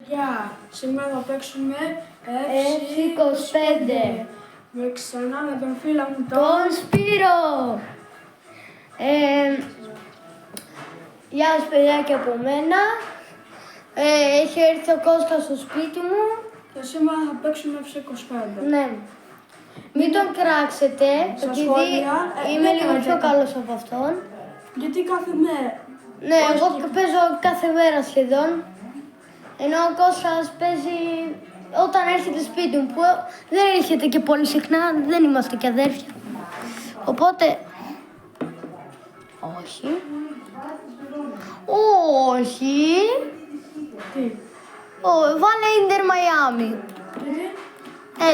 Γεια, σήμερα θα παίξουμε F25. Ξανά με τον φίλο μου Τον Σπύρο. Γεια σας παιδιά και από μένα. Έχει έρθει ο Κώστας στο σπίτι μου. και σήμερα θα παίξουμε F25. Ναι. Μην τον κράξετε, Στα επειδή σχόλια, είμαι δεν λίγο κάνετε. πιο καλός από αυτόν. Γιατί κάθε μέρα. Ναι, Όχι. εγώ παίζω κάθε μέρα σχεδόν. Ενώ ο Κώστας παίζει όταν έρχεται σπίτι μου, που δεν έρχεται και πολύ συχνά, δεν είμαστε και αδέρφια. Οπότε, όχι. Όχι. Τι, Βάλε Ίντερ Μαϊάμι. γιατί.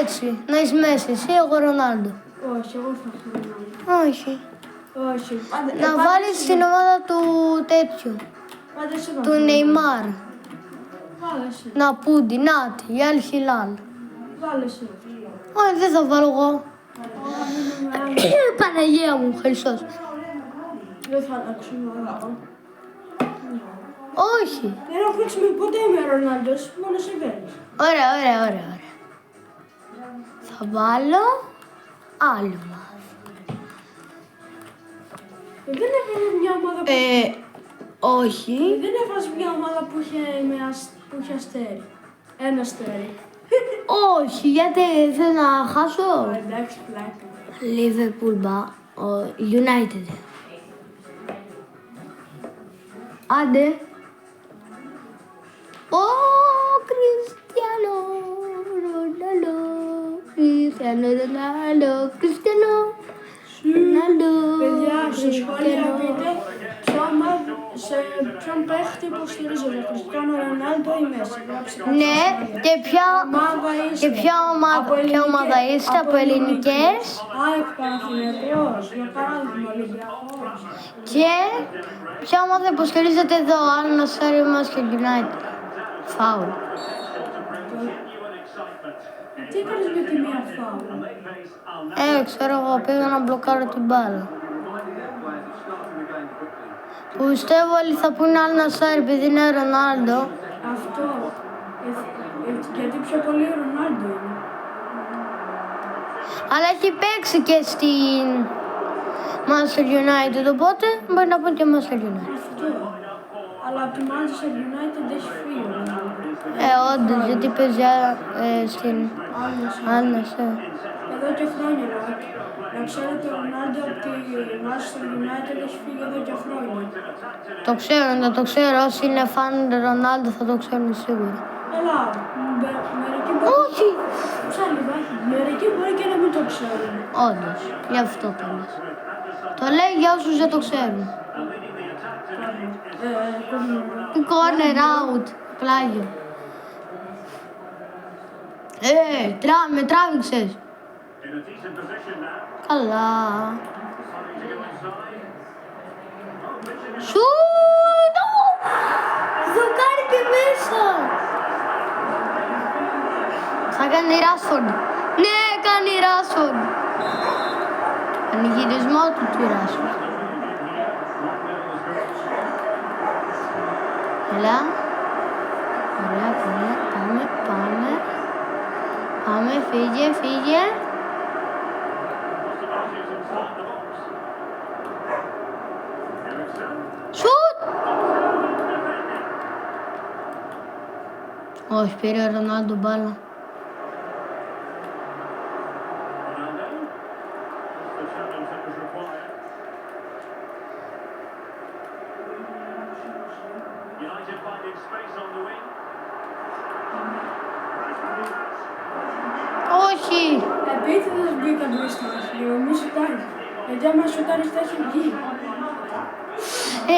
Έτσι, να είσαι μέσα εσύ, εγώ Ρονάλντο. Όχι, εγώ θα θέλω. Όχι. Όχι. Να βάλεις την ομάδα του τέτοιου, Πάντα εσύ του Νεϊμάρ. Βάλε εσύ. Να Πούντι, Νάτι, η Αλ Χιλάλ. Βάλε εσύ. Όχι, δεν θα βάλω εγώ. Όλα μείνουμε άλλοι. Παναγία μου, Χριστός. Δεν θα αλλάξουμε όλα. Όχι. Δεν θα παίξουμε ποτέ με Ρονάλντος, μόνο σε παίρνεις. Ωραία, ωραία, ωραία, ωραία. Θα βάλω άλλη ομάδα. Δεν έβαλε μια ομάδα που... Όχι. Δεν έβαζε μια ομάδα που είχε αστέρι. Ένα αστέρι. Όχι, γιατί θέλω να χάσω. Εντάξει, πλάκα. Liverpool United. Άντε. Ω, Κριστιανό Ρονάλντο. Κριστιανό Ρονάλντο. Κριστιανό Ρονάλντο. Παιδιά, στα σχόλια πείτε ποιον παίχτη υποστηρίζετε, Κριστιανό Ρονάλντο ή Μέση. Γράψτε κάτω Ναι, στα σχόλια. και ποια Από ομάδα είστε, από ελληνικές. ΑΕΚ Παναθηναϊκός, για παράδειγμα Ολυμπιακός. Και ποια ομάδα υποστηρίζετε εδώ, αν να σέρει μας και United. Φάουλ. Τι έκανες με τη μία φάουλ. Ξέρω εγώ, πήγα να μπλοκάρω την μπάλα. Που πιστεύω όλοι θα πούνε άλλο να σέρει επειδή είναι Ρονάλντο. Αυτό. Γιατί πιο πολύ ο Ρονάλντο είναι. Αλλά έχει παίξει και στην Manchester United, οπότε μπορεί να πούνε και Manchester United. Αυτό. Αλλά από τη Manchester United έχει φύγει ο Ρονάλντο. Όντως, γιατί παίζει στην Άλλος. Al Εδώ και χρόνια. Να ξέρετε, ο Ρονάλντο από τη Manchester United έχει φύγει εδώ και χρόνια. Το ξέρω, όσοι είναι φαν Ρονάλντο θα το ξέρουν σίγουρα. Έλα, μερικοί μπορεί... Όχι! Ψάλιδα. Μερικοί μπορεί και να μην το ξέρουν. Όντως, γι' αυτό το λες. Το λέει για όσους δεν το ξέρουν. Corner out, πλάγιο. Με τράβηξες. Καλά. Σουτ! Δοκάρι και μέσα. Θα κάνει Ράσφορντ. Ναι, κάνει Ράσφορντ. Πανηγυρισμό του Ράσφορντ. Έλα. Ωραία, πάμε, φύγε. Σουτ! Όχι, πήρε ο Ρονάλντο μπάλα. Όχι! Επίτηδες μπήκα μπροστά σου, μη σουτάρεις. Γιατί άμα σουτάρεις θα έχει βγει.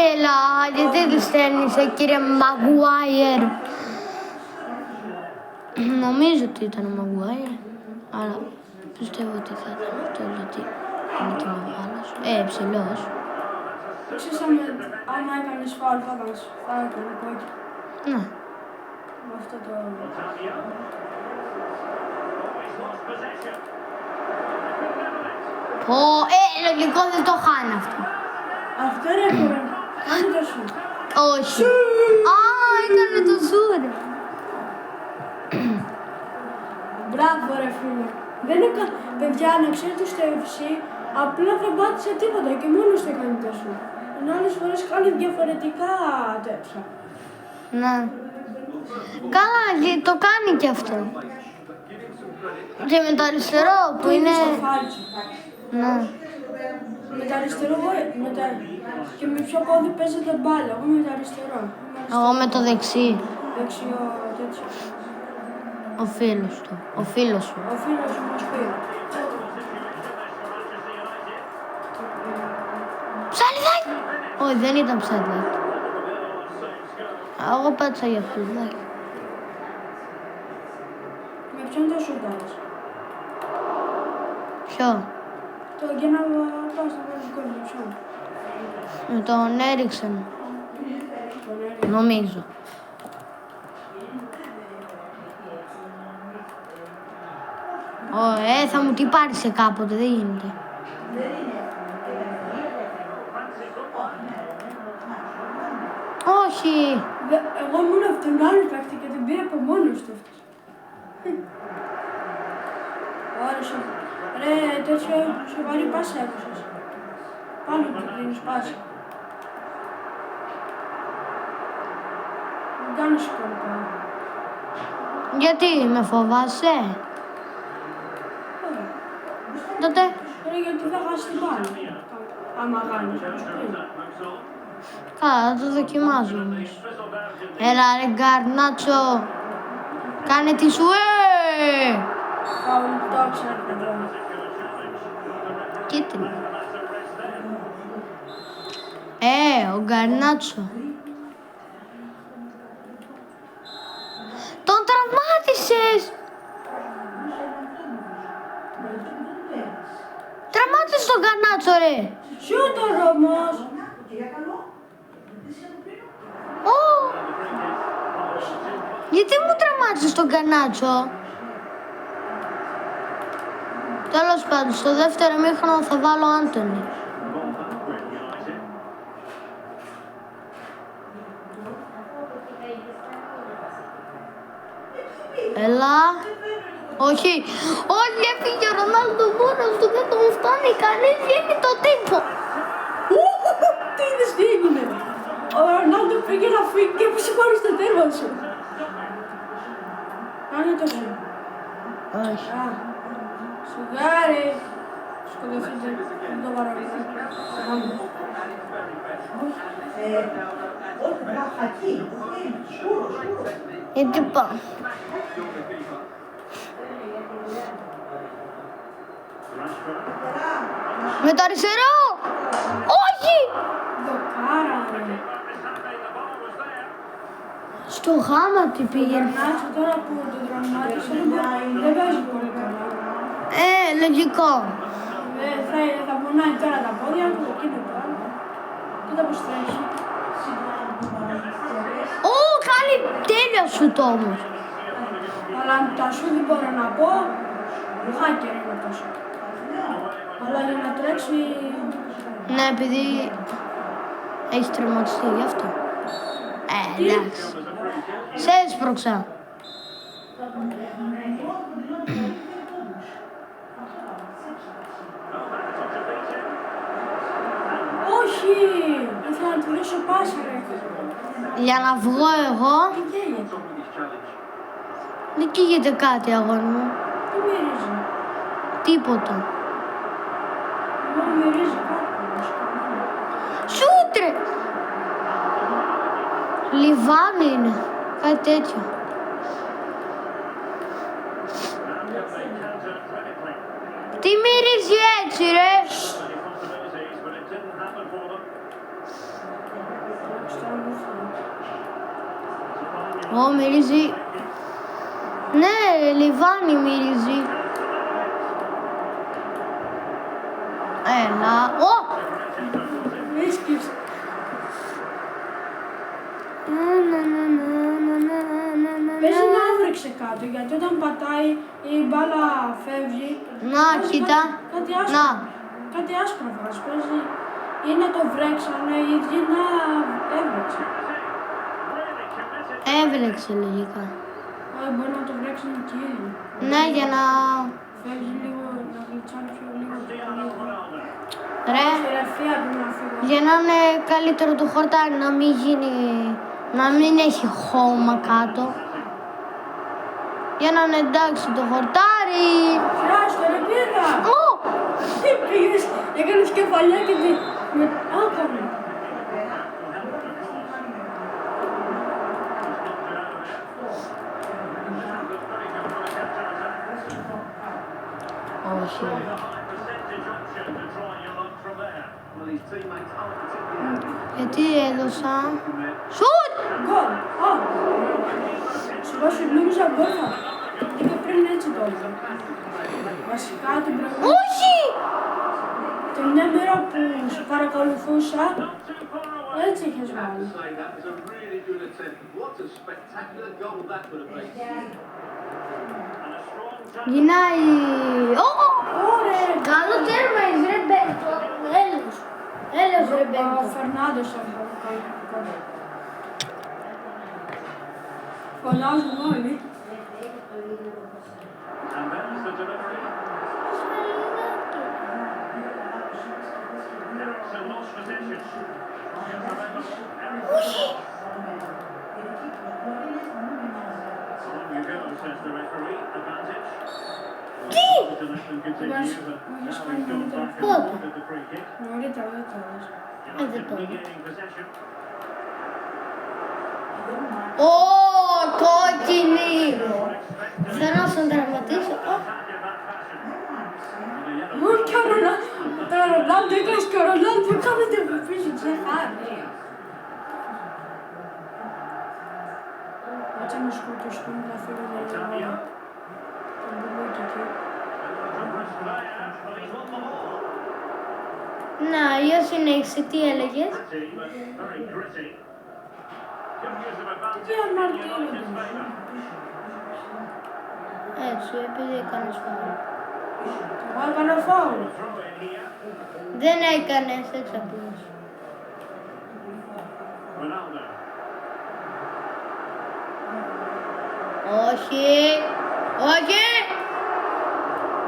Έλα, γιατί δεν στέλνεις, κύριε Μαγουάιερ. Νομίζω ότι ήταν ο Μαγουάιερ, αλλά πιστεύω ότι θα ήταν αυτό, γιατί είναι και μεγάλος. Ψηλός. Ξέρεις, άμα έκανες φάουλ θα έκανε κόκκι. Ναι. Με αυτό το... Λογικό δεν το χάνει αυτό. Αυτό ρε κάνε το σου. Όχι. Α, ήταν το σούρ. Μπράβο ρε φίλε. Δεν έκανα. Παιδιά, να ξέρετε στο FC, απλά δεν πάτησε τίποτα και μόνος το έκανε τόσο. Ενώ άλλες φορές κάνει διαφορετικά τέτοια. Ναι. Καλά, το κάνει κι αυτό. Και με το αριστερό που είναι... Στο φάλτσο. Ναι. Με το αριστερό, και με ποιο πόδι παίζεται μπάλα, εγώ με το αριστερό. Εγώ με το δεξί. Δεξιό τέτοιο. Ο φίλος του. Ο φίλος σου. Ο φίλος μου μας πει. Ψαλιδάκι! Όχι, δεν ήταν ψαλιδάκι. Εγώ πάτησα για ψαλιδάκι. Με ποιον το σούταρες? Ποιο? Το για να πάω στο βάλεις γκολ, με ποιον? Με τον Έριξεν. Τον Έριξεν. Νομίζω. Θα μου τι πάρει σε κάποτε, δεν γίνεται. Όχι. Εγώ ήμουν από τον άλλο παίκτη και την πήρε από μόνος του αυτός. Ωραία, ρε, τέτοιο σοβαρή πάσα έδωσες. Πάνω του δίνεις πάσα. Μην κάνεις κόλπα. Γιατί, με φοβάσαι? Τότε. Ρε, γιατί θα χάσεις την μπάλα. Άμα κάνεις, όπως πριν. Καλά, το δοκιμάζω όμως. Έλα ρε Γκαρνάτσο. Κάνε τη σου, Φάουλ, το ήξερα εδώ. Κίτρινο. Ο Γκαρνάτσο. Τον τραυμάτισες. Τραυμάτισες τον Γκαρνάτσο, ρε. Σιούτερ όμως. Γιατί μου τραυμάτισες τον Γκαρνάτσο? Τέλος πάντων, στο δεύτερο μήχρονο θα βάλω Άντονι. Έλα. Όχι. Όχι, έφυγε ο Ρονάλντο μόνος του, δεν τον φτάνει κανείς, γίνει το τύπο. Τι είδες, τι έγινε? Ο Ρονάλντο πήγε να φύγει και έπεσε πάνω στο τέρμα σου. Κάνε το σου. Όχι. Σιγάρι. Σκοτωθείτε. Δεν το παρακολουθεί. Γιατί πάω. Με το αριστερό! Όχι! Δοκάρα, ρε. Στο γάμα τι πήγαινε. Νάτσο τώρα που τον τραυμάτισε δεν παίζει πολύ καλά. Λογικό. Θα πονάει τώρα τα πόδια του, εκείνο τώρα. Κοίτα πως τρέχει. Κάνει τέλεια σου το όμως. Αλλά τα σου δεν μπορώ να πω, χάκερ είναι τόσο. Αλλά για να τρέξει... Ναι, επειδή έχει τραυματιστεί γι' αυτό. Εντάξει. Σε έσπρωξα. Όχι! Ήθελα να του δώσω πάσα, ρε. Για να βγω εγώ, Τι καίγεται. δεν καίγεται κάτι, αγόρι μου. Τι μυρίζει. Τίποτα. Μου μυρίζει κάτι. Σούτρε! Λιβάνι είναι. Κάτι τέτοιο. Τι μυρίζει έτσι, ρε! Μυρίζει. Ναι, λιβάνι μυρίζει. Έλα. Βρίσκεις. Παίζει να έβρεξε κάτω, γιατί όταν πατάει η μπάλα φεύγει. Να, κοίτα. Κάτι άσπρο. Να. Κάτι άσπρο βάζει. Παίζει ή να το βρέξανε ή να έβρεξε. Έβρεξε λογικά. δεν μπορεί να το βρέξουν και οι ίδιοι. Ναι, για να... Φεύγει λίγο, να γλυτσάρει πιο λίγο. Ρε, Τελευταία του να φύγω. για να είναι καλύτερο το χορτάρι, να μην γίνει... να μην έχει χώμα κάτω. Για να είναι εντάξει το χορτάρι. Χρειάζεται, ρε πήγα. Ω! Τι πήγες, έκανες κεφαλιά και τι... Άκαμε. Όχι. Γιατί έδωσα... Σουτ! Γκολ. Α. Σιγά σου νόμιζα γκολ θα. Και πριν έτσι το έλεγα. Βασικά την προηγούμενη... Όχι! Την μια μέρα που σε παρακολουθούσα, έτσι είχες βάλει. Γυρνάει... Ω! Ωραία. Καλό τέρμα η Ρεμπέκτο. Έλεος. Έλεος Ο Ρεμπέκτο. Φερνάντος αυτό που κάνει. Φωνάζουν όλοι. Όχι! Τι! Πότε? Νωρίτερα, δεν το έδωσα. Δεν το είδα. Ω, κόκκινη! Θέλω να στον τραυματίσω. Μου και ο Ρονάλντο. Το Ρονάλντο έκανες και ο Ρονάλντο κάνετε από πίσω, ξεχάρη. Έτσι να σκοτωστούν να φύγουν λίγο. Τον μπουλούκι εκεί. Να, για συνέχισε, τι έλεγες? Τι αμαρτύρονται. Έτσι, επειδή έκανες φάουλ. Εγώ έκανα φάουλ. Δεν έκανες, έτσι απλώς. Όχι! Όχι!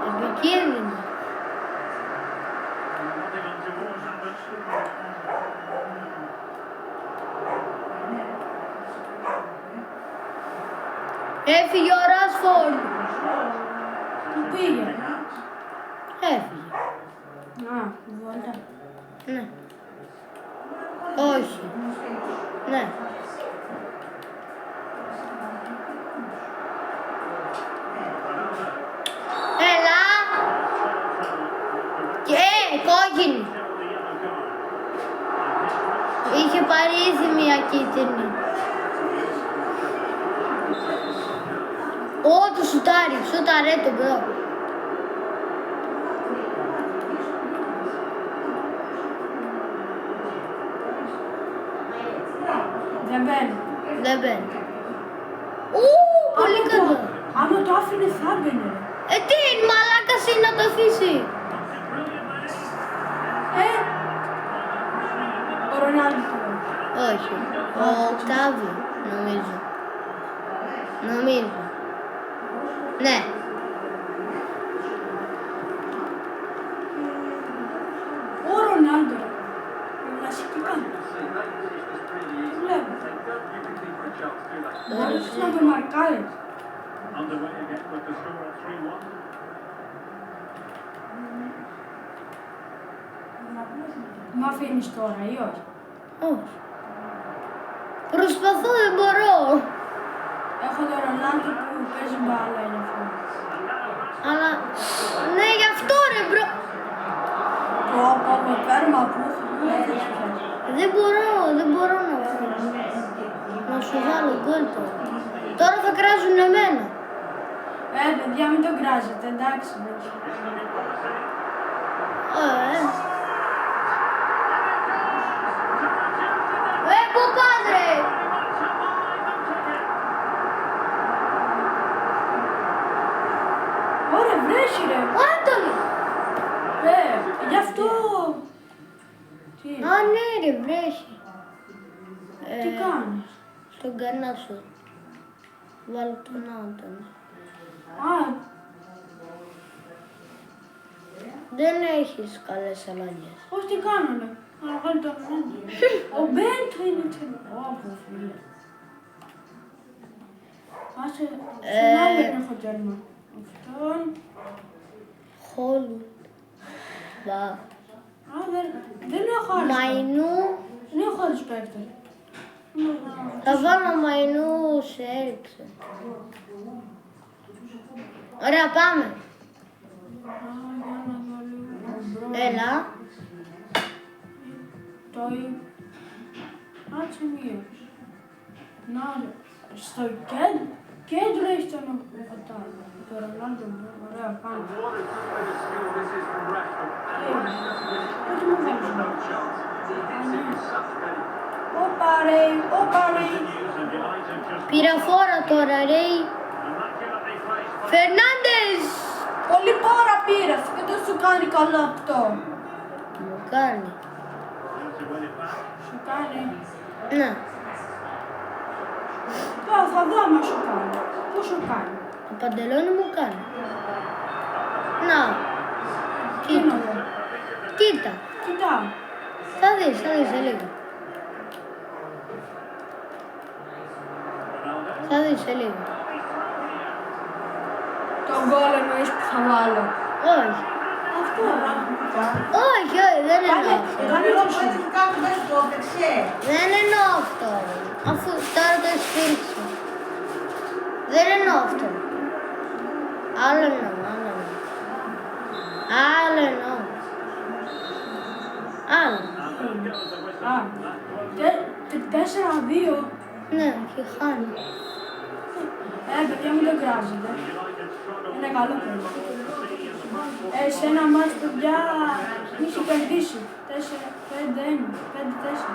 Επικίνδυνο. Έφυγε ο Ράσφορντ. Πού πήγε. Έφυγε. Α, βόλτα. Ναι. Όχι. Ναι. Έλα. Και κόκκινη. Είχε πάρει ήδη μια κίτρινη. Ω, του σουτάρει. Σουταρέ το μπρο. Δεν μπαίνει. Δεν μπαίνει. Ου, πολύ καλό. Άμα το άφηνε θα μπαινε. Τι, μαλάκας είναι να το αφήσει. Ο Ρονάλντο. Όχι. Ο Οκτάβιο, νομίζω. Νομίζω. Ναι. Ο Ρονάλντο. Κλασική κάνει. Βλέπω. Μπορείς να το μαρκάρεις. Μ' αφήνεις τώρα ή όχι. Όχι. Προσπαθώ, δεν μπορώ. Έχω τον Ρονάλντο που παίζει μπάλα είναι αυτό. Αλλά, ναι, γι' αυτό ρε μπρο. Το τέρμα που Δεν μπορώ να σου βάλω γκολ τώρα. Τώρα θα κράζουν εμένα. παιδιά μην τον κράζετε, εντάξει. Πού πας ρε. Ωραία, βρέχει ρε. Άντωνη. Γι' αυτό... Τι, Α, ναι ρε, βρέχει. τι κάνεις. Στον κανά σου. Βάλω τον Άντωνη. Α, Δεν έχεις καλές αλλαγές. πώς τι κάνουνε. Να βγάλει τον Άντωνη. Ο Μπέντο είναι τελικό. Ω, φίλε. Άσε, στον άλλον έχω τέρμα. Αυτόν. Χόλου. Μπα. Α, δεν έχω άλλους. Μαϊνού. Δεν έχω άλλους παίκτες. Θα βάλω Μαϊνού σε Έριξεν. Ωραία, πάμε. Έλα. Το κάτσε μία. Να, στο κέντρο έχει τον Ρονάλντο. Ωραία, πάμε. Πότε μου βάλεις. Όπα ρε. Πήρα φόρα τώρα, ρε. Φερνάντες. Πολύ πόρα πήρες και δεν σου κάνει καλό αυτό. Μου κάνει. Σου κάνει. Να. Θα δω άμα σου κάνει. Πού σου κάνει. Το παντελόνι μου κάνει. Να. Τι είναι Κοίτα. εδώ. Κοίτα. Κοιτάω. Θα δεις σε λίγο. Θα δεις σε λίγο. Τον γκολ εννοείς που θα βάλω. Όχι. Αυτό. Όχι, δεν εννοώ αυτό. Κάνε το σου. Δεν εννοώ αυτό. Αφού τώρα το σφίξω. Δεν εννοώ αυτό. Άλλο εννοώ. Άλλο εννοώ. Άλλο. Α, 4-2. Ναι, και χάνω. Παιδιά μην το κράζετε. Είναι καλό παιδί. Σε ένα μάτς παιδιά μη σου κερδίσει. 5-1, 5-4.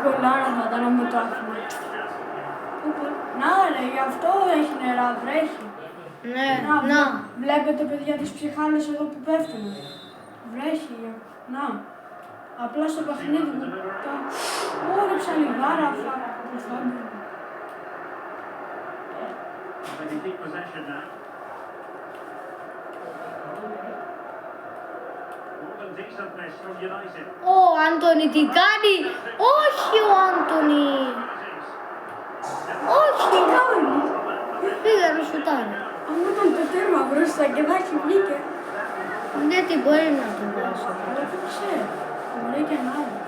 Γκολάρα θα ήταν να μου το άφηνε. Να ρε, γι' αυτό έχει νερά, βρέχει. Ναι, να. Βλέπετε παιδιά τις ψυχάλες εδώ που πέφτουν. Βρέχει, να. Απλά στο παιχνίδι μου τα όριψα λιγάρα αυτά. Ο Άντωνη τι κάνει. Όχι ο Άντωνη. Όχι. Πήγα να σουτάρει. Αν ήταν το τέρμα μπροστά και θα έχει βγήκε. Γιατί μπορεί να το δώσω. Αλλά δεν ξέρω. Μπορεί και να είναι.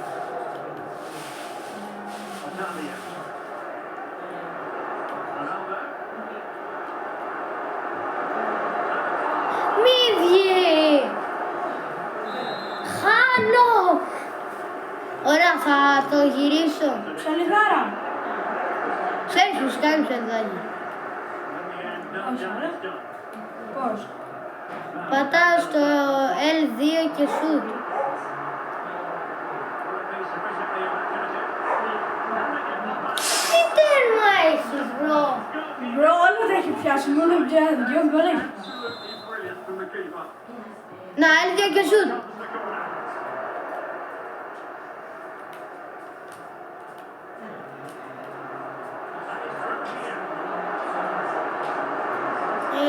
Μη βγει. Χάνω. Ωραία, θα το γυρίσω. Ψαλιδάρα. Ξέρεις πως κάνει ψευδάκι. Όχι, ωραία. Πώς. Πατάω στο L2 και σουτ. Τι τέρμα έχεις, μπρο. Μπρο, όλα τα έχει πιάσει. Μόνο δυο γκολ έχει. Να, L2 και σουτ.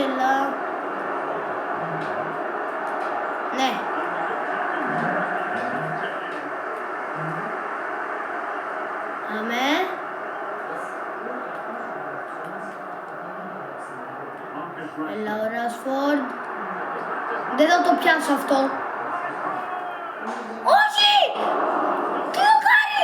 Έλα. Ναι. Αμέ. Έλα ο Ρασφόρντ. Δεν θα το πιάσω αυτό. Όχι! Τι το κάνει!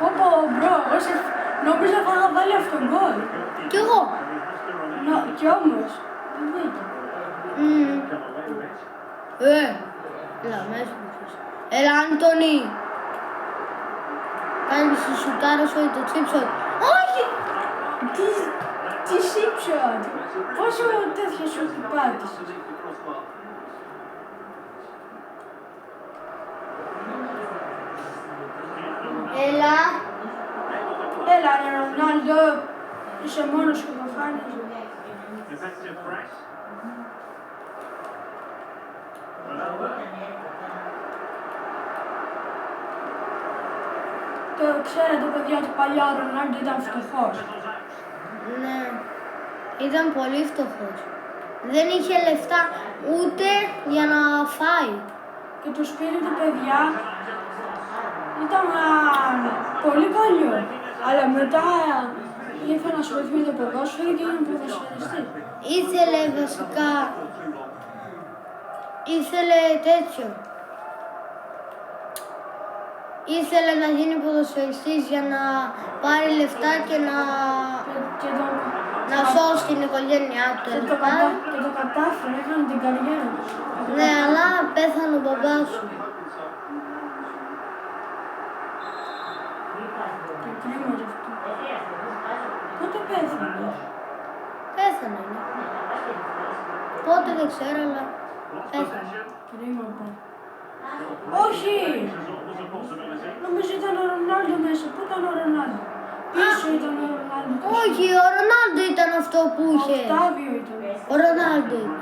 Πω, μπρο, νόμιζα θα είχα βάλει αυτόν τον γκολ. Κι εγώ. Κι όμως, δεν βγήκε. Έλα, μέσα μου πεις. Έλα, Άντωνη. Κάνεις τη σουτάρα σου ή το τσίψον. Όχι! Τι σύψον. Πόσο τέτοια σου πάτησες. Έλα. Έλα ρε Ρονάλντο, είσαι μόνος και το χάνεις. Το ξέρετε, παιδιά, ότι παλιά ο Ρονάλντο ήταν φτωχός. Ναι, ήταν πολύ φτωχός. Δεν είχε λεφτά ούτε για να φάει. Και το σπίτι του, παιδιά, ήταν πολύ παλιό. Αλλά μετά ήρθε να ασχοληθεί με το ποδόσφαιρο και έγινε ποδοσφαιριστής. Ήθελε βασικά, ήθελε τέτοιο. Ήθελε να γίνει ποδοσφαιριστής για να πάρει λεφτά και να σώσει την οικογένειά του. Και το κατάφερε, έκανε την καριέρα του. Ναι, αλλά πέθανε ο μπαμπάς σου. Και κρίμα γι' αυτό. Πότε πέθανε? Πέθανε, ναι. Πότε δεν ξέρω, αλλά πέθανε. Κρίμα πά. Όχι! Νομίζω ήταν ο Ρονάλντο μέσα. Πού ήταν ο Ρονάλντο? Πίσω ήταν ο Ρονάλντο. Όχι, ο Ρονάλντο ήταν αυτό που Ο είχε. Οκτάβιο ήταν. Ο Ρονάλντο ήταν.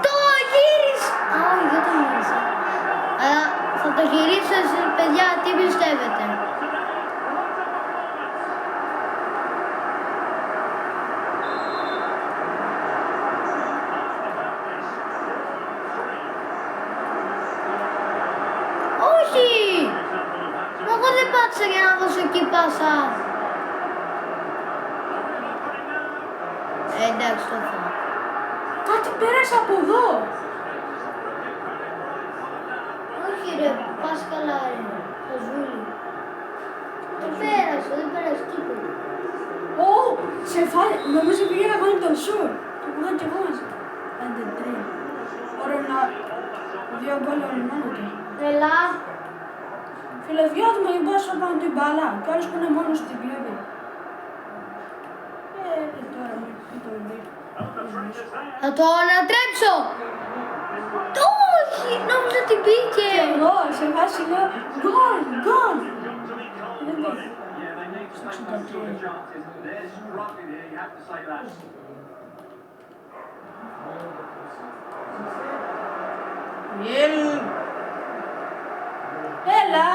Το γύρισε! Α, όχι, δεν το γύρισε. Αλλά θα το γυρίσω εσείς, παιδιά, τι πιστεύετε? Όχι! Εγώ δεν πάτησα για να δώσω εκεί πάσα. Εντάξει, το θέλω. Κάτι πέρασε από εδώ. Όχι ρε, πας καλά ρε, το σβούλι. Δεν πέρασε τίποτα. Ω, σε φάει. Νομίζω πήγε να κάνει τον σουτ. Το που και εγώ μαζί. 5-3. Ο Ρονάλντο. 2 γκολ ο Ρονάλντο. Έλα. Φίλε, 2 άτομα δεν μπορούσαν να πάρουν την μπάλα. Κι άλλος που είναι μόνος στην βλέπει. Τώρα μην το δει. Θα το ανατρέψω. Όχι, νόμιζα ότι μπήκε. Και εγώ σε βάση λέω γκολ, γκολ. Δεν πήγε. Στο 63. Έλα.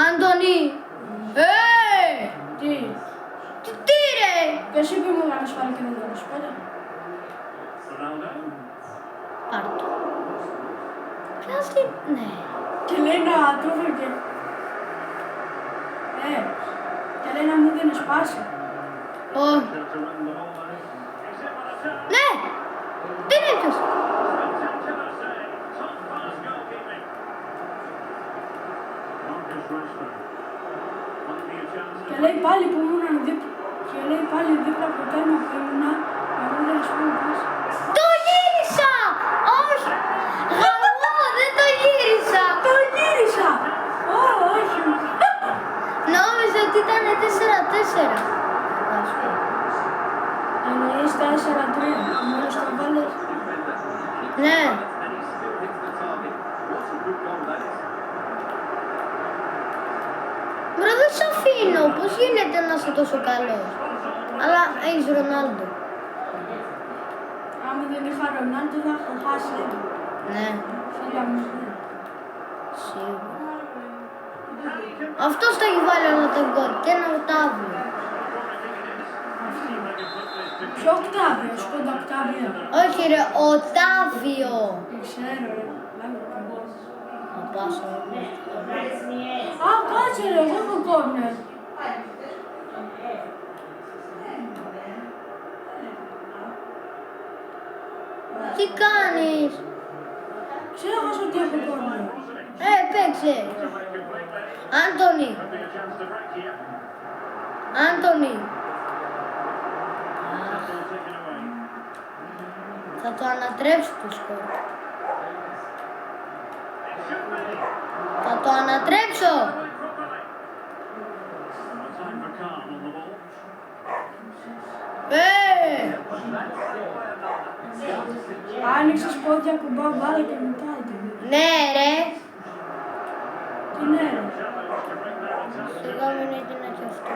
Αντώνη. Τι. Τι ρε. Ποιος είπε μου να σου πάρει και δεν θα σου πάρει? Πάρ' το. Ποιος τι. Ναι. Και λέει να του έφερε. Και λέει να μου δεν σπάσει. Όχι. Ναι. Τι είναι αυτός. Και λέει πάλι που ήμουν δίπλα. Και λέει πάλι δίπλα από το τέρμα που ήμουνα. Να μου δεν σπάσει πάση. Το γύρισα. Όχι. Γαμώ, δεν το γύρισα. Το γύρισα! Όχι! Νόμιζα ότι ήταν 4-4. Εννοείς 4-3. Μόλις το βάλες. Ναι. Μπρο, δεν σ' αφήνω. Πώς γίνεται να είσαι τόσο καλός. Αλλά έχεις Ρονάλντο. Άμα δεν είχα Ρονάλντο θα έχω χάσει. Ναι. Φίλια μου. Σίγουρα. Αυτός τα έχει βάλει όλα τα γκολ και ένα Οκτάβιο. Ποιο Οκτάβιο, σου πέντε Οκτάβιο. Όχι ρε, Οκτάβιο. Δεν ξέρω ρε. Θα πάσω. Α, κάτσε ρε, εγώ έχω κόρνερ. Τι κάνεις. Ξέχασα ότι έχω κόρνερ. Παίξε. Άντωνη. Άντωνη. Θα το ανατρέψω το σκορ. Θα το ανατρέψω. Άνοιξες πόδια, κουμπά, μπάλα και μετά ήταν. Ναι ρε. Τι ναι ρε. Σιγά μην έγινε και αυτό.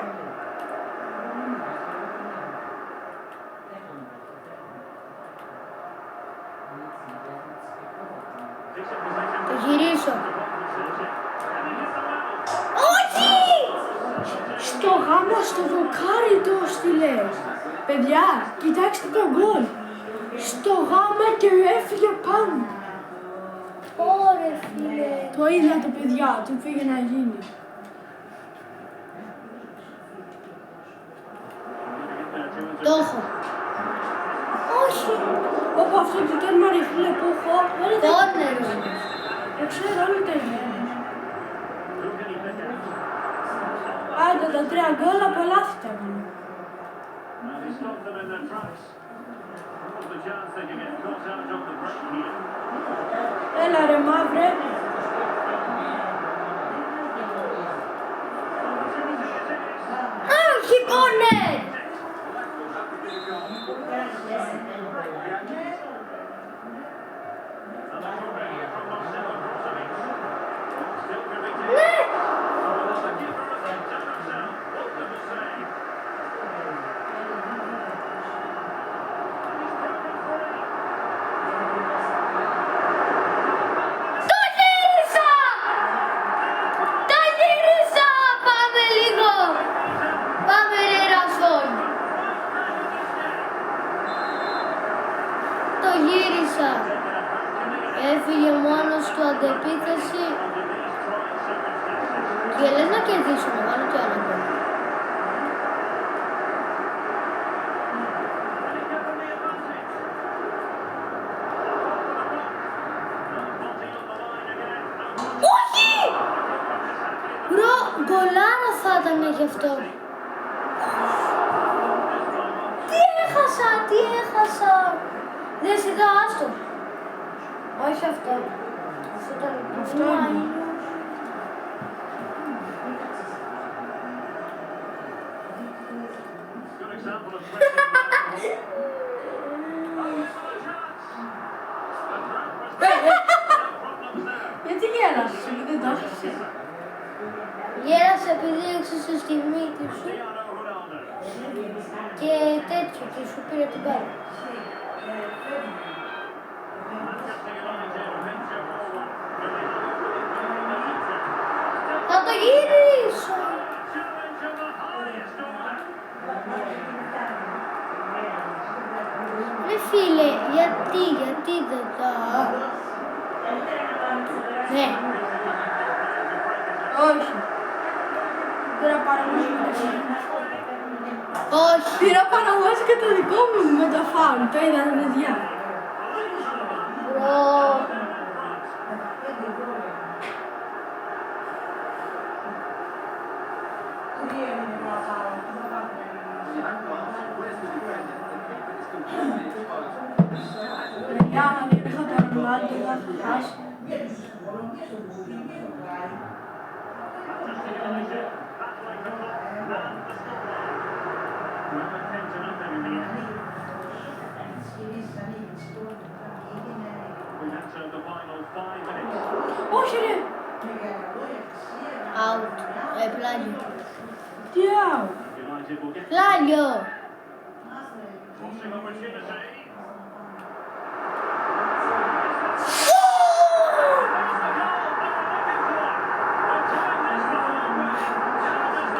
Το γυρίσω. Όχι! Στο γάμα στο δοκάρι το στείλε. Παιδιά, κοιτάξτε το γκολ. Στο γάμα και έφυγε πάνω. Ωρε φίλε. Το είδα το παιδιά, του πήγε να γίνει. Το έχω. Όχι. Όπα αυτό το τέρμα ρε φίλε που έχω. Κόρνερ. Δεν ξέρω όλοι τα ίδια. Άντε τα 3 γκολ απολαύστα μου. Έλα ρε μαύρε. Όχι, κόρνερ. Έφυγε μόνος του αντεπίθεση και λες να κερδίσουμε, βάλω και άλλο γκολ. Όχι! Γκολάρα θα ήταν γι' αυτό. Τι έχασα. Δεν σιγά, άστο. Όχι αυτό. Αυτό είναι. Γιατί γέλασες, δεν το έχασες. Γέλασε επειδή έξωσε στη μύτη σου και τέτοιο και σου πήρε την μπάλα. Θα το γυρίσω. Ρε φίλε, γιατί δεν τα... Ναι. Όχι. Πήρα παραγωγή με το Όχι. Πήρα παραγωγή και το δικό μου με το φάουλ. Το είδα τα παιδιά. Παιδιά, αν είχα το Ρονάλντο θα χάσει. Όχι ρε! Out. Πλάγιο. Τι out? Πλάγιο.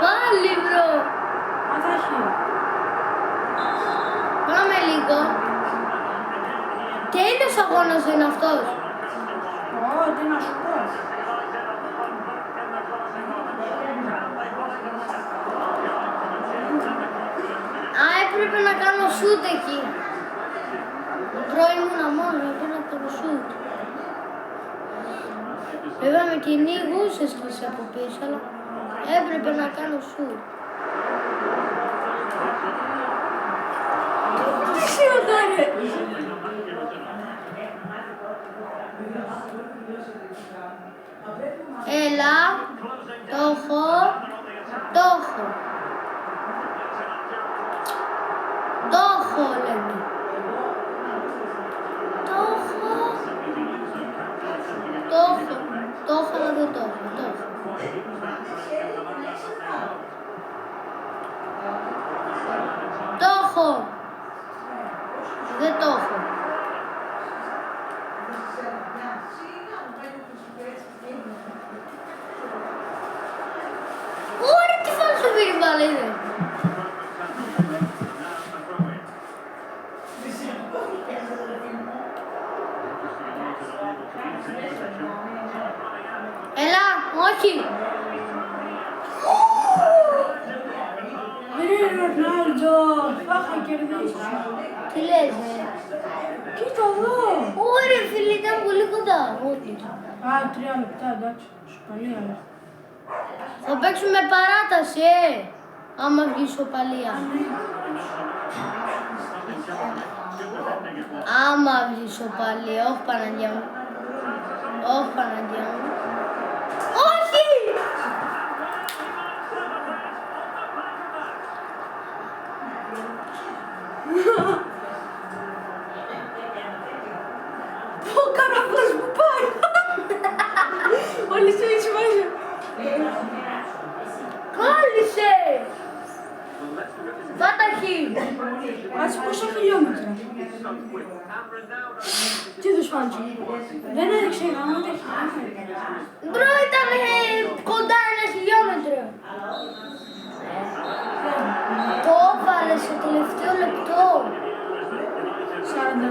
Πάλι μπρο. Ατάχει. Πάμε λίγο. Τέλειος αγώνας είναι αυτός. Ω, τι να σου πω. Έπρεπε να κάνω σούτ εκεί. Τρώει ήμουνα μόνο, έπρεπε να κάνω σούτ. Βέβαια με κυνηγούσες και σε από πίσω, αλλά έπρεπε να κάνω σούτ. Τι σιωτά ρε! Έλα, το έχω. Το έχω, λέμε. Το έχω, αλλά δεν το έχω. ψαλίδες. Έλα, όχι. Ρε Ρονάλντο, θα κερδίσει. Τι λες, Κοίτα εδώ. Ωραία φίλε, ήταν πολύ κοντά. Όχι. Α, 3 λεπτά, εντάξει. Ισοπαλία. Θα παίξουμε παράταση, άμα βγει ισοπαλία. Άμα βγει ισοπαλία, όχι Παναγιά μου. Όχι Παναγιά μου. Όχι! Ο καραφλός που πάει. Όλοι σου είσαι μέσα. Κόλλησε! Βάταχη! Κάτσε πόσα χιλιόμετρα. Τι τους φάνηκε. Δεν έδειξε γαμώτα χιλιόμετρα. Μπρο, ήταν κοντά 1 χιλιόμετρο. Το έβαλε στο τελευταίο λεπτό. 40.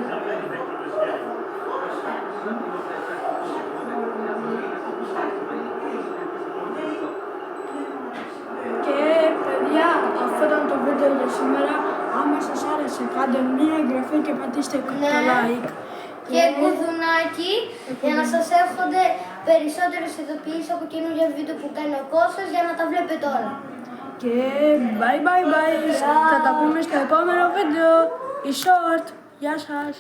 Και παιδιά, αυτό ήταν το βίντεο για σήμερα. Άμα σας άρεσε, κάντε μία εγγραφή και πατήστε το like. Και κουδουνάκι για να σας έρχονται περισσότερες ειδοποιήσεις από καινούργια βίντεο που κάνει ο Κώστας για να τα βλέπετε όλα. Και bye bye bye. Θα τα πούμε στο επόμενο βίντεο. Η short. Γεια σας.